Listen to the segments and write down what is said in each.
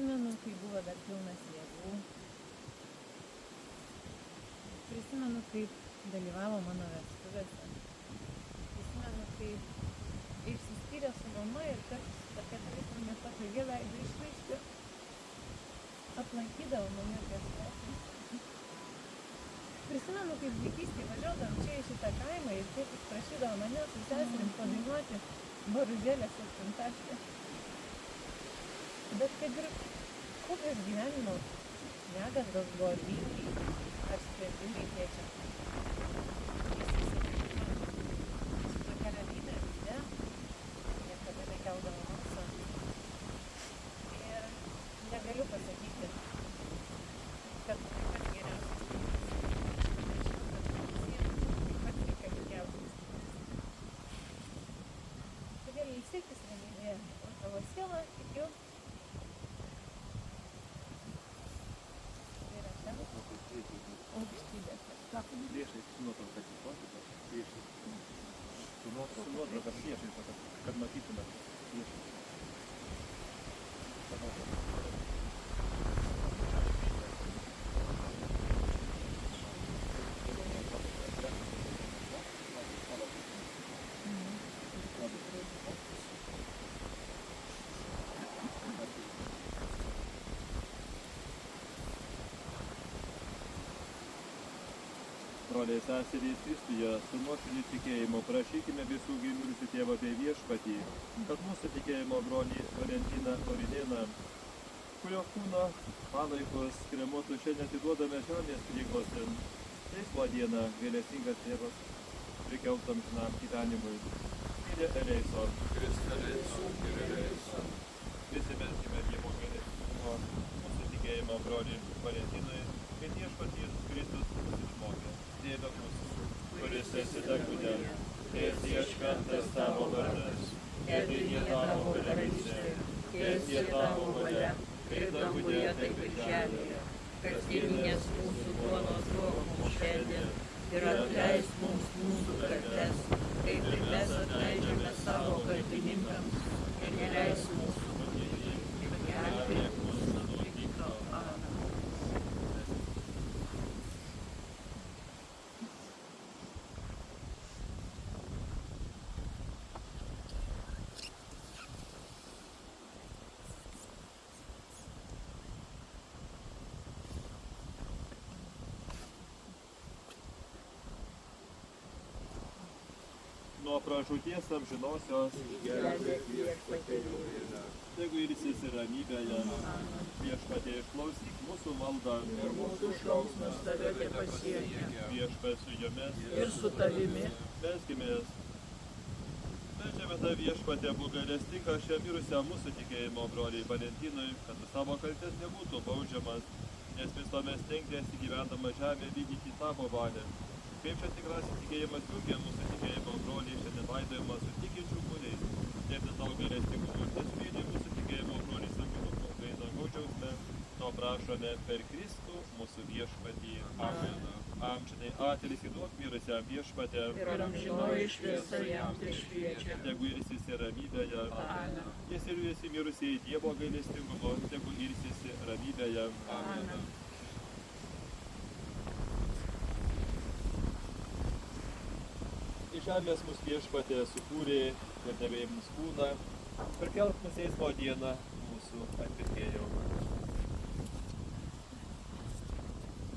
Prisimenu, kai buvo dar pilnas jėgų. Prisimenu, kaip dalyvavo mano vestuvėse. Prisimenu, kaip išsiskyrė su mama ir kartais tokia tarytum nepatogia veido išraiška aplankydavo mane kasmet. Prisimenu, kaip vaikystėje važiuodavom čia į šitą kaimą ir tėtis prašydavo mane su seserim padainuoti Boružėlės 8. Bet kad ir kokios gyvenimo negandos buvo lygiai ar sprendimai tėčio. Su tokia ramybė vidė niekada nekeldavo balso. Ir negaliu pasakyti, kad tai pats geriausias ilsėtis ramybėje, o tavo siela tikiu yra ten aukštybėse. Sako, priešais su nuotrauka atsistoti, priešais. Su nuotrauka priešais, kad matytume priešais. Broliai seserys Kristuje, su nuoširdžiu tikėjimu prašykime visų gimirusių tėvą bei viešpatį, kad mūsų tikėjimo brolį Valentiną Orineną, kurio kūno palaikus kremuotų šiandien atiduodame žemės prieglose, teismo dieną gailestingas tėvas prikeltam žinam gyvenimui. Kyrie eleison. Kriste eleison, Kyrie eleison. Visi melskime Dievo gailestingumo mūsų tikėjimo brolį Valentinui, kad viešpaties Kristus mus išmokė. Tėve mūsų, kuris esi danguje, teesie šventas tavo vardas, teateinie tavo karalystė, teesie tavo valia, kaip danguje, taip ir žemėje. Kasdieninės mūsų duonos duok mums šiandien ir atleisk mums mūsų kaltes, kaip ir mes atleidžiame savo kaltininkams, ir neleisk mūsų nuodėmėms, ir gelbėk mus nuo pikto. Amen. Nuo pražūties amžinosios, Gelbėk viešpatie Jūrina. tegu ilsisi ramybėje, viešpatie išklausyk mūsų maldą, Ir mūsų šausmas tave tepasiekia, viešpats su jomis, ir su tavimi. melskimės. Meldžiame tą viešpatę, būk gailestinga šiam mirusiam mūsų tikėjimo broliai Valentinui, kad su savo kaltės nebūtų baudžiamas, nes visuomet stengėsi gyvendama žemė vykdyti tavo valią. Kaip čia tikrasis tikėjimas jungia mūsų tikėjimo broliai šiandien laidojama su tikinčių kūniais. Dėti tau gailestingumu ir nesvydė mūsų tikėjimo broliai sanginumu, kai dangaus džiaugsme, to prašome per Kristų mūsų viešpatį. Amen. Amžinai atilsį duok mirusiam viešpatę. Ir amžinoji šviesa jam tai šviečia. Tegu ilsisi ramybėje. Amen. Jis ir visi mirusieji Dievo gailestingumo, tegu ilsisi ramybėje. Amen. Iš žemės mus viešpatė sukūrė ir davė mums kūną, perkelk mus eismo dieną mūsų atpirkėjo.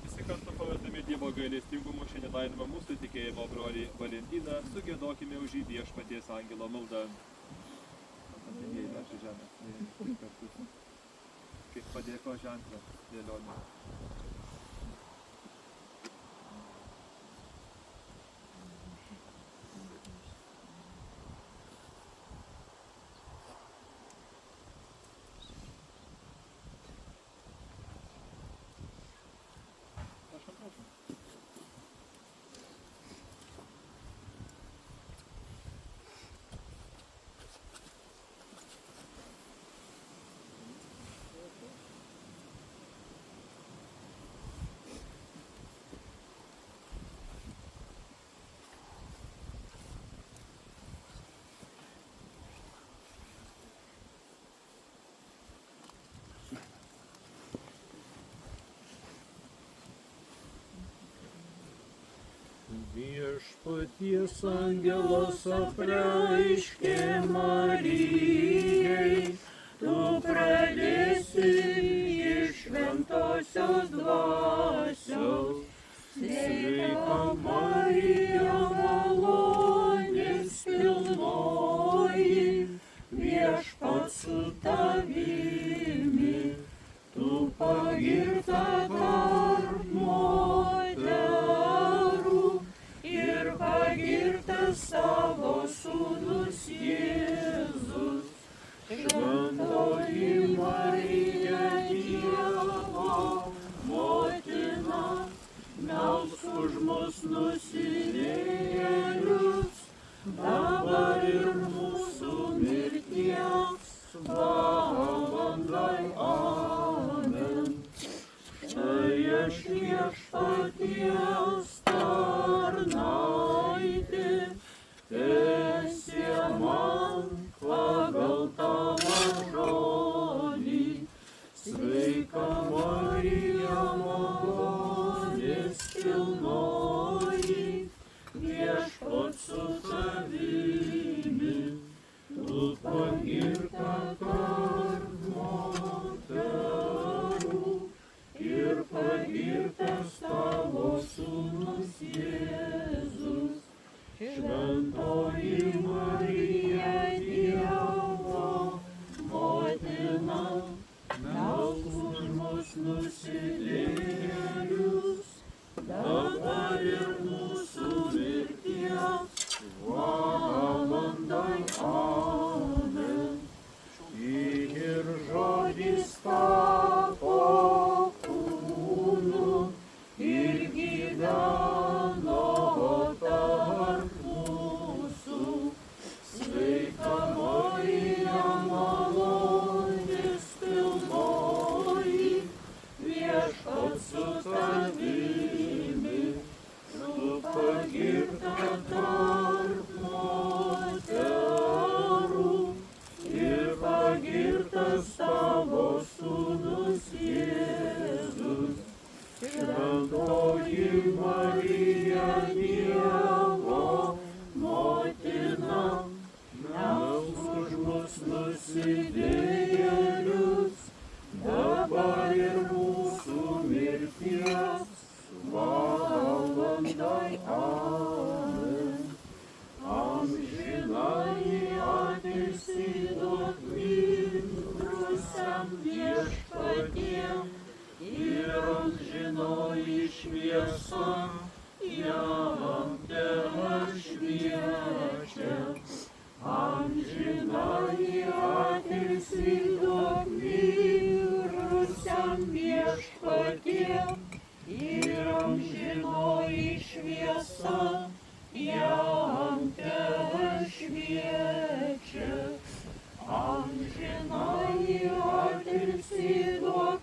Visi kartu pavasdami Dievo gailestingumu šiandien laidojame mūsų tikėjimo brolį Valentiną, sugiedokime už jį viešpaties angelo maldą. Antanėje našį žemę, kartus, kaip padėko ženklą dėlionė. Viešpaties angelas apreiškė Marijai, tu pradėsi iš šventosios dvasios. Sveika Marija, malonės pilnoji, viešpats su tavimi, tu pagirta tarp moterų ir pagirtas tavo sūnus Jėzus. Šventoji Marija, Dievo motina, melsk už mus nusidėjėlius, dabar ir mūsų mirties valandai. Amen. Štai aš viešpaties tarnaitė, teesie man pagal tavo žodį. Sveika Marija, malonės pilnoji, viešpats su tavimi, tu pagirta tarp moterų ir pagirtas tavo sūnus Jėzus. Šventoji Marija, Dievo motina, melsk už mus nusidėjėlius, dabar ir mūsų mirties valandai. Amen. Ir žodis tapo kūnu ir gyveno tarp mūsų. Sveika Marija, malonės pilnoji, viešpats su tavimi, tu pagirta tarp moterų ir pagirtas tavo sūnus Jėzus. Šventoji Marija, Dievo motina, melsk už mus nusidėjėlius, dabar ir mūsų mirties valandai. Amen. Amžinai atilsį duok mirusiam viešpatiem ir amžinoji šviesa jam tešviečia. Amžinai atilsį duok mirusiam viešpatiem ir amžinoji šviesa jam tešviečia. Amžinai atilsį duok